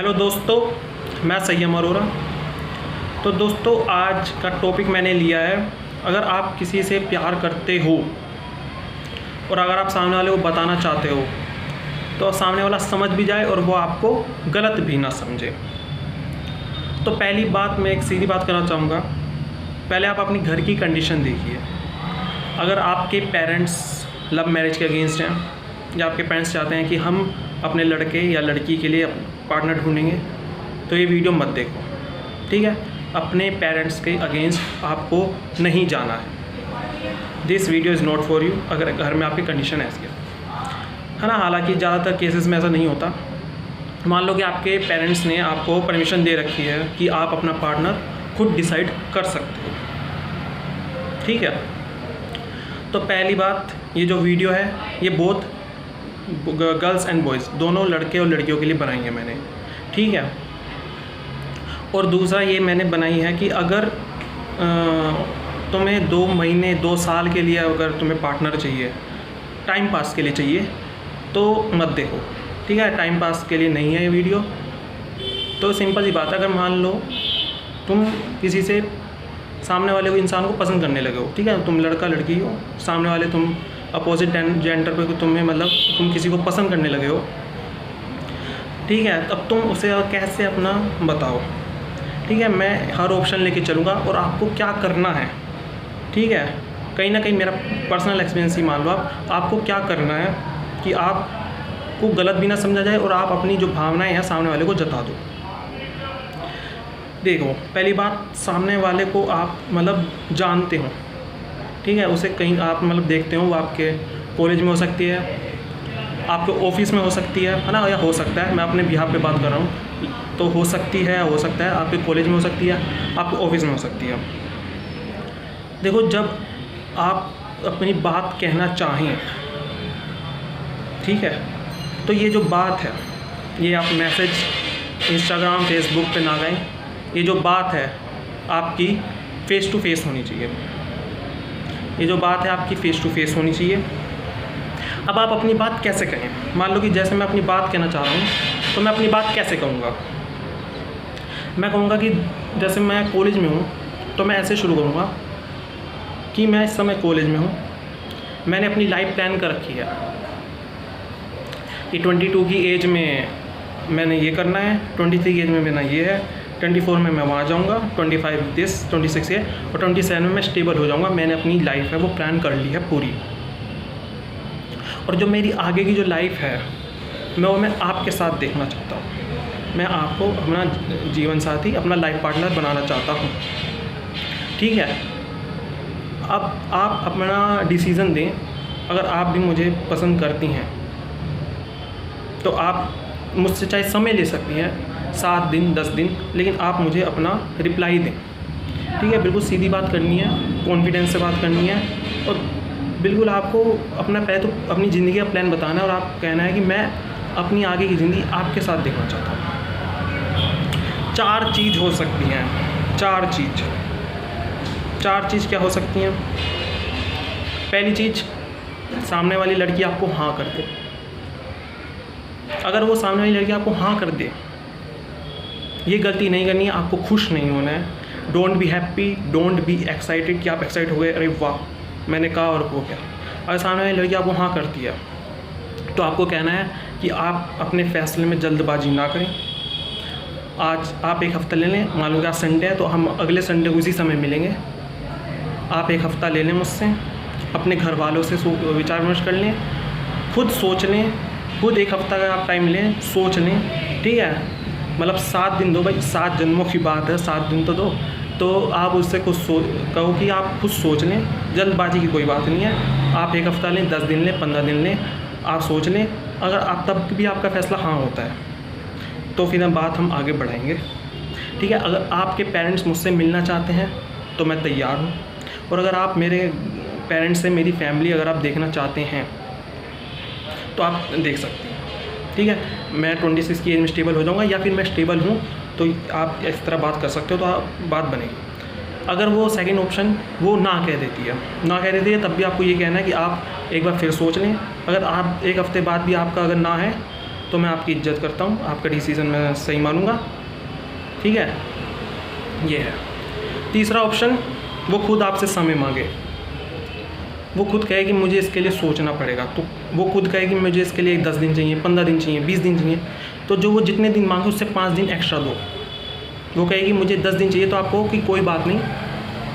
Hello दोस्तों, मैं सैयम अरोरा। तो दोस्तों, आज का टॉपिक मैंने लिया है, अगर आप किसी से प्यार करते हो और अगर आप सामने वाले को बताना चाहते हो तो सामने वाला समझ भी जाए और वो आपको गलत भी ना समझे। तो पहली बात, मैं एक सीधी बात करना चाहूँगा। पहले आप अपनी घर की कंडीशन देखिए। अगर आपके पेरेंट्स लव मैरिज के अगेंस्ट हैं या आपके पेरेंट्स चाहते हैं कि हम अपने लड़के या लड़की के लिए पार्टनर ढूंढेंगे, तो ये वीडियो मत देखो, ठीक है। अपने पेरेंट्स के अगेंस्ट आपको नहीं जाना है। This video is not for you. अगर घर में आपकी कंडीशन ऐसी है ना। हालांकि ज़्यादातर केसेस में ऐसा नहीं होता। मान लो कि आपके पेरेंट्स ने आपको परमिशन दे रखी है कि आप अपना पार्टनर खुद डिसाइड कर सकते हो, ठीक है। तो पहली बात, ये जो वीडियो है ये बोथ गर्ल्स एंड बॉयज़, दोनों लड़के और लड़कियों के लिए बनाई है मैंने, ठीक है। और दूसरा ये मैंने बनाई है कि अगर तुम्हें 2 महीने 2 साल के लिए अगर तुम्हें पार्टनर चाहिए, टाइम पास के लिए चाहिए, तो मत देखो, ठीक है। टाइम पास के लिए नहीं है ये वीडियो। तो सिंपल सी बात है, अगर मान लो तुम किसी से सामने वाले को इंसान को पसंद करने लगे हो, ठीक है, तुम लड़का लड़की हो, सामने वाले तुम अपोजिट जेंडर पे तुम्हें मतलब तुम किसी को पसंद करने लगे हो, ठीक है, तब तुम उसे कैसे अपना बताओ, ठीक है। मैं हर ऑप्शन लेके चलूँगा और आपको क्या करना है, ठीक है। कहीं ना कहीं मेरा पर्सनल एक्सपीरियंस ही मान लो आपको क्या करना है कि आपको गलत भी ना समझा जाए और आप अपनी जो भावनाएं हैं सामने वाले को जता दो। देखो, पहली बात, सामने वाले को आप मतलब जानते हो, ठीक है, उसे कहीं आप मतलब देखते हो, वो आपके कॉलेज में हो सकती है, आपके ऑफिस में हो सकती है ना, या हो सकता है, मैं अपने बिहाफ पे बात कर रहा हूँ, तो हो सकती है, हो सकता है आपके कॉलेज में हो सकती है, आपके ऑफिस में हो सकती है। देखो, जब आप अपनी बात कहना चाहें, ठीक है, तो ये जो बात है, ये आप मैसेज इंस्टाग्राम फेसबुक पे ना गए, ये जो बात है आपकी फ़ेस टू फेस होनी चाहिए। ये जो बात है आपकी फ़ेस टू फेस होनी चाहिए। अब आप अपनी बात कैसे कहें? मान लो कि जैसे मैं अपनी बात कहना चाह रहा हूँ, तो मैं अपनी बात कैसे कहूँगा? मैं कहूँगा कि जैसे मैं कॉलेज में हूँ, तो मैं ऐसे शुरू करूँगा कि मैं इस समय कॉलेज में हूँ, मैंने अपनी लाइफ प्लान कर रखी है कि 22 की एज में मैंने ये करना है, 23 की एज में मेरा ये है, 24 में मैं वहाँ जाऊँगा, 25 दिस, 26 ये, और 27 में मैं स्टेबल हो जाऊँगा। मैंने अपनी लाइफ है वो प्लान कर ली है पूरी। और जो मेरी आगे की जो लाइफ है मैं आपके साथ देखना चाहता हूँ। मैं आपको अपना जीवन साथी, अपना लाइफ पार्टनर बनाना चाहता हूँ, ठीक है। अब आप अपना डिसीज़न दें। अगर आप भी मुझे पसंद करती हैं तो आप मुझसे चाहे समय ले सकती हैं, 7 दिन 10 दिन, लेकिन आप मुझे अपना रिप्लाई दें, ठीक है। बिल्कुल सीधी बात करनी है, कॉन्फिडेंस से बात करनी है, और बिल्कुल आपको अपना पहले तो अपनी ज़िंदगी का प्लान बताना है और आप कहना है कि मैं अपनी आगे की ज़िंदगी आपके साथ देखना चाहता हूँ। 4 चीज़ हो सकती हैं, 4 चीज़ क्या हो सकती हैं? पहली चीज़, सामने वाली लड़की आपको हाँ कर दे। अगर वो सामने वाली लड़की आपको हाँ कर दे, ये गलती नहीं करनी है, आपको खुश नहीं होना है। Don't be happy, don't be excited कि आप एक्साइट हो गए, अरे वाह मैंने कहा और हो गया। अगर सामने वाली लड़की आपको हाँ करती है तो आपको कहना है कि आप अपने फैसले में जल्दबाजी ना करें। आज आप 1 हफ़्ता ले लें। मान लो कि आज संडे है तो हम अगले संडे को इसी समय मिलेंगे। आप 1 हफ़्ता ले लें मुझसे, अपने घर वालों से विचार विमर्श कर लें, खुद सोच लें, खुद 1 हफ़्ता का आप टाइम लें, सोच लें, ठीक है। मतलब 7 दिन दो भाई, 7 जन्मों की बात है, 7 दिन तो दो। तो आप उससे कुछ कहो कि आप खुद सोच लें, जल्दबाजी की कोई बात नहीं है। आप 1 हफ़्ता लें, 10 दिन लें, 15 दिन लें, आप सोच लें। अगर आप तब भी आपका फ़ैसला हाँ होता है तो फिर बात हम आगे बढ़ाएंगे, ठीक है। अगर आपके पेरेंट्स मुझसे मिलना चाहते हैं तो मैं तैयार हूँ, और अगर आप मेरे पेरेंट्स से मेरी फैमिली अगर आप देखना चाहते हैं तो आप देख सकते हैं, ठीक है। मैं 26 की एज में स्टेबल हो जाऊँगा, या फिर मैं स्टेबल हूँ तो आप इस तरह बात कर सकते हो, तो आप बात बनेगी। अगर वो सेकंड ऑप्शन वो ना कह देती है तब भी आपको ये कहना है कि आप एक बार फिर सोच लें। अगर आप 1 हफ़्ते बाद भी आपका अगर ना है तो मैं आपकी इज्जत करता हूँ, आपका डिसीज़न मैं सही मानूंगा। ठीक है, ये है। तीसरा ऑप्शन, वो खुद आपसे समय मांगे, वो खुद कहे कि मुझे इसके लिए सोचना पड़ेगा, तो वो खुद कहे कि मुझे इसके लिए 10 दिन चाहिए, 15 दिन चाहिए, 20 दिन चाहिए, तो जो वो जितने दिन मांगे उससे 5 दिन एक्स्ट्रा दो। वो कहे कि मुझे 10 दिन चाहिए, तो आपको कि कोई बात नहीं,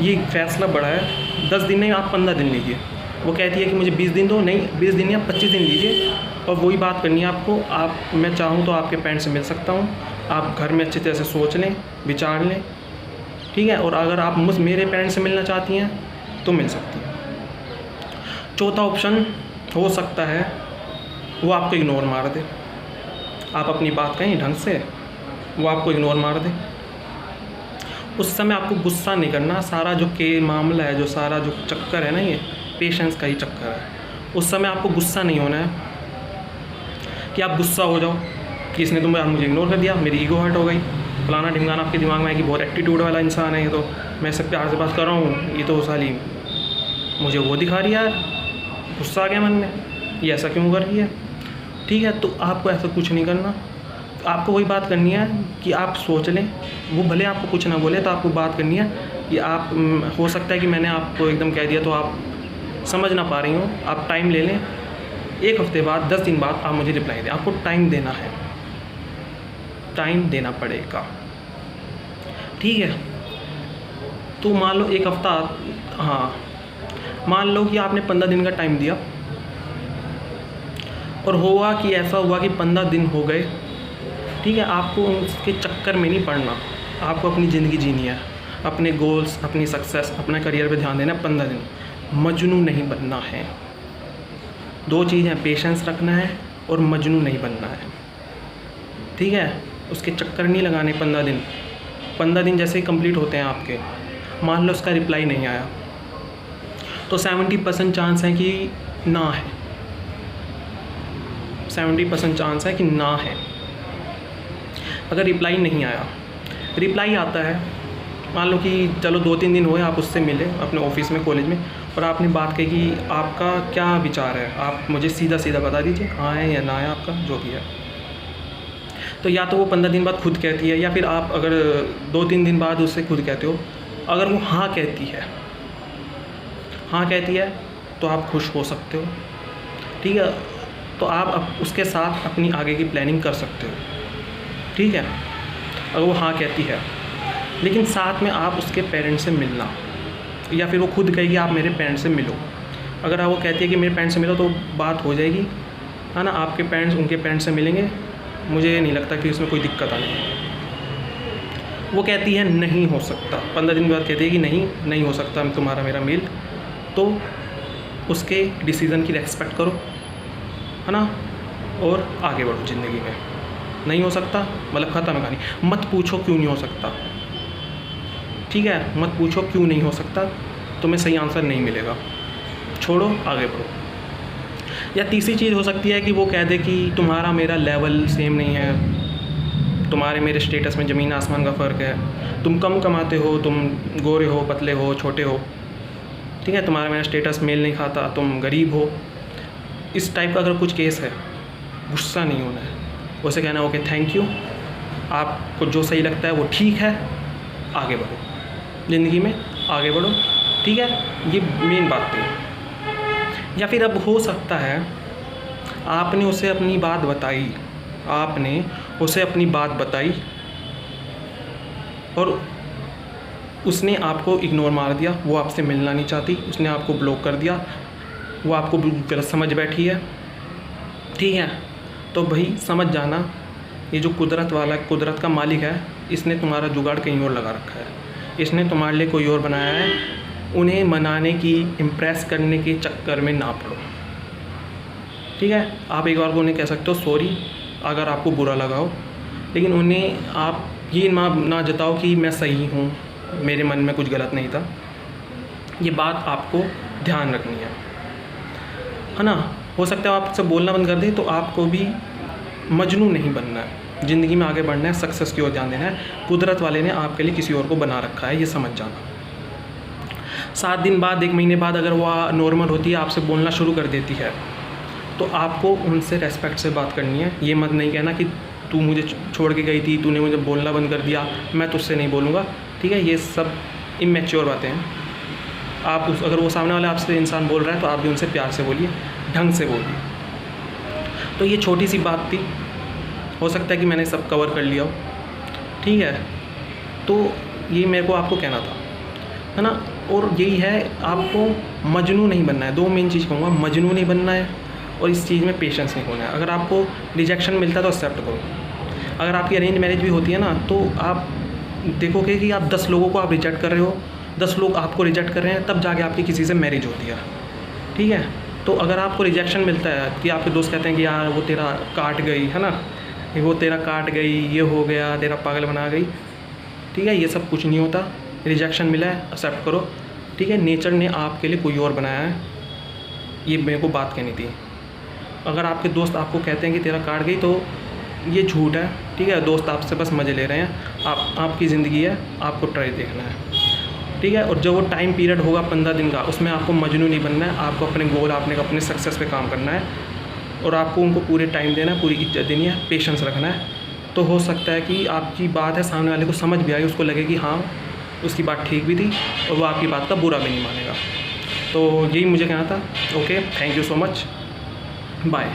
ये फैसला बड़ा है, 10 दिन नहीं आप 15 दिन लीजिए। वो कहती है कि मुझे 20 दिन दो, नहीं 20 दिन या 25 दिन लीजिए, और वही बात करनी है आपको। आप, मैं चाहूँ तो आपके पेरेंट्स से मिल सकता हूँ, आप घर में अच्छी तरह से सोच लें, विचार लें। ठीक है, और अगर आप मेरे पेरेंट्स से मिलना चाहती हैं तो मिल सकती हैं। चौथा ऑप्शन हो सकता है वो आपको इग्नोर मार दे, आप अपनी बात कहें ढंग से, वो आपको इग्नोर मार दे। उस समय आपको गुस्सा नहीं करना, सारा जो मामला है, जो सारा जो चक्कर है ना, ये पेशेंस का ही चक्कर है। उस समय आपको गुस्सा नहीं होना है कि आप गुस्सा हो जाओ कि इसने तो मुझे इग्नोर कर दिया, मेरी ईगो हर्ट हो गई, फलाना ढिमकाना आपके दिमाग में है कि बहुत एटीट्यूड वाला इंसान है ये, तो मैं सब प्यार से बात कर रहा हूँ, ये तो साली मुझे वो दिखा रही है यार, गुस्सा आ गया मन में, ये ऐसा क्यों कर रही है। ठीक है, तो आपको ऐसा कुछ नहीं करना, आपको वही बात करनी है कि आप सोच लें, वो भले आपको कुछ ना बोले, तो आपको बात करनी है कि आप, हो सकता है कि मैंने आपको एकदम कह दिया तो आप समझ ना पा रही हो, आप टाइम ले लें, 1 हफ्ते बाद, 10 दिन बाद आप मुझे रिप्लाई दें। आपको टाइम देना है, टाइम देना पड़ेगा। ठीक है, तो मान लो 1 हफ्ता, हाँ मान लो कि आपने 15 दिन का टाइम दिया, और हुआ कि ऐसा हुआ कि 15 दिन हो गए। ठीक है, आपको उसके चक्कर में नहीं पड़ना, आपको अपनी ज़िंदगी जीनी है, अपने गोल्स, अपनी सक्सेस, अपने करियर पे ध्यान देना है। 15 दिन मजनू नहीं बनना है। 2 चीज़ हैं, पेशेंस रखना है और मजनू नहीं बनना है। ठीक है, उसके चक्कर नहीं लगाने। 15 दिन जैसे ही कंप्लीट होते हैं आपके, मान लो उसका रिप्लाई नहीं आया, तो 70% चांस है कि ना है, 70% चांस है कि ना है। अगर रिप्लाई नहीं आया, रिप्लाई आता है, मान लो कि चलो 2-3 दिन हुए, आप उससे मिले अपने ऑफिस में, कॉलेज में, और आपने बात कही कि आपका क्या विचार है, आप मुझे सीधा सीधा बता दीजिए, हाँ है या ना है, आपका जो भी है। तो या तो वो 15 दिन बाद खुद कहती है, या फिर आप अगर 2-3 दिन बाद उससे खुद कहते हो। अगर वो हाँ कहती है, हाँ कहती है, तो आप खुश हो सकते हो। ठीक है, तो आप उसके साथ अपनी आगे की प्लानिंग कर सकते हो। ठीक है, अगर वो हाँ कहती है, लेकिन साथ में आप उसके पेरेंट्स से मिलना, या फिर वो खुद कहेगी आप मेरे पेरेंट्स से मिलो। अगर वो कहती है कि मेरे पेरेंट्स से मिलो, तो बात हो जाएगी, है ना, आपके पेरेंट्स उनके पेरेंट्स से मिलेंगे, मुझे नहीं लगता कि इसमें कोई दिक्कत आनी है। वो कहती है नहीं हो सकता, 15 दिन बाद कहती है कि नहीं हो सकता तुम्हारा मेरा मेल, तो उसके डिसीज़न की रेस्पेक्ट करो, है ना, और आगे बढ़ो ज़िंदगी में। नहीं हो सकता मतलब ख़त्म कहानी। मत पूछो क्यों नहीं हो सकता। ठीक है, मत पूछो क्यों नहीं हो सकता, तुम्हें सही आंसर नहीं मिलेगा, छोड़ो, आगे बढ़ो। या तीसरी चीज़ हो सकती है कि वो कह दे कि तुम्हारा मेरा लेवल सेम नहीं है, तुम्हारे मेरे स्टेटस में ज़मीन आसमान का फ़र्क है, तुम कम कमाते हो, तुम गोरे हो, पतले हो, छोटे हो। ठीक है, तुम्हारा मेरा स्टेटस मेल नहीं खाता, तुम गरीब हो। इस टाइप का अगर कुछ केस है, गुस्सा नहीं होना है, उसे कहना ओके थैंक यू, आपको जो सही लगता है वो ठीक है, आगे बढ़ो, ज़िंदगी में आगे बढ़ो। ठीक है, ये मेन बात थी। या फिर अब हो सकता है आपने उसे अपनी बात बताई, और उसने आपको इग्नोर मार दिया, वो आपसे मिलना नहीं चाहती, उसने आपको ब्लॉक कर दिया, वो आपको गलत समझ बैठी है। ठीक है, तो भाई समझ जाना, ये जो कुदरत का मालिक है, इसने तुम्हारा जुगाड़ कहीं और लगा रखा है, इसने तुम्हारे लिए कोई और बनाया है। उन्हें मनाने की, इम्प्रेस करने के चक्कर में ना पड़ो। ठीक है, आप एक बार को उन्हें कह सकते हो सॉरी अगर आपको बुरा लगा हो, लेकिन उन्हें आप ये ना जताओ कि मैं सही हूँ, मेरे मन में कुछ गलत नहीं था। ये बात आपको ध्यान रखनी है ना। हो सकता है आपसे बोलना बंद कर दे, तो आपको भी मजनू नहीं बनना है, ज़िंदगी में आगे बढ़ना है, सक्सेस की ओर ध्यान देना है। कुदरत वाले ने आपके लिए किसी और को बना रखा है, ये समझ जाना। 7 दिन बाद, 1 महीने बाद अगर वो नॉर्मल होती है, आपसे बोलना शुरू कर देती है, तो आपको उनसे रेस्पेक्ट से बात करनी है। ये मत नहीं कहना कि तू मुझे छोड़ के गई थी, तूने मुझे बोलना बंद कर दिया, मैं तुझसे नहीं बोलूँगा, ठीक है। ये सब इमेच्योर बातें हैं। आप अगर वो सामने वाला आपसे इंसान बोल रहा है तो आप भी उनसे प्यार से बोलिए, ढंग से बोलिए। तो ये छोटी सी बात थी, हो सकता है कि मैंने सब कवर कर लिया हो, ठीक है। तो ये मेरे को आपको कहना था, है ना। और यही है, आपको मजनू नहीं बनना है। 2 मेन चीज़ कहूँगा, मजनू नहीं बनना है और इस चीज़ में पेशेंस नहीं होना है। अगर आपको रिजेक्शन मिलता है तो एक्सेप्ट करो। अगर आपकी अरेंज मैरिज भी होती है ना, तो आप देखोगे कि आप 10 लोगों को आप रिजेक्ट कर रहे हो, 10 लोग आपको रिजेक्ट कर रहे हैं, तब जाके आपकी किसी से मैरिज होती है, ठीक है। तो अगर आपको रिजेक्शन मिलता है कि आपके दोस्त कहते हैं कि यार वो तेरा काट गई, है ना, वो तेरा काट गई, ये हो गया, तेरा पागल बना गई, ठीक है, ये सब कुछ नहीं होता। रिजेक्शन मिला है, एक्सेप्ट करो, ठीक है। नेचर ने आपके लिए कोई और बनाया है, ये मेरे को बात कहनी थी। अगर आपके दोस्त आपको कहते हैं कि तेरा काट गई, तो ये झूठ है, ठीक है। दोस्त आपसे बस मज़े ले रहे हैं। आपकी ज़िंदगी है, आपको ट्राई देखना है, ठीक है। और जो वो टाइम पीरियड होगा 15 दिन का, उसमें आपको मजनू नहीं बनना है। आपको अपने गोल, आपने अपने सक्सेस पे काम करना है और आपको उनको पूरे टाइम देना है, पूरी इज्जत देनी है, पेशेंस रखना है। तो हो सकता है कि आपकी बात है सामने वाले को समझ भी आई, उसको लगे कि हाँ उसकी बात ठीक भी थी और वो आपकी बात का बुरा भी नहीं मानेगा। तो यही मुझे कहना था। Okay, thank you so much, bye.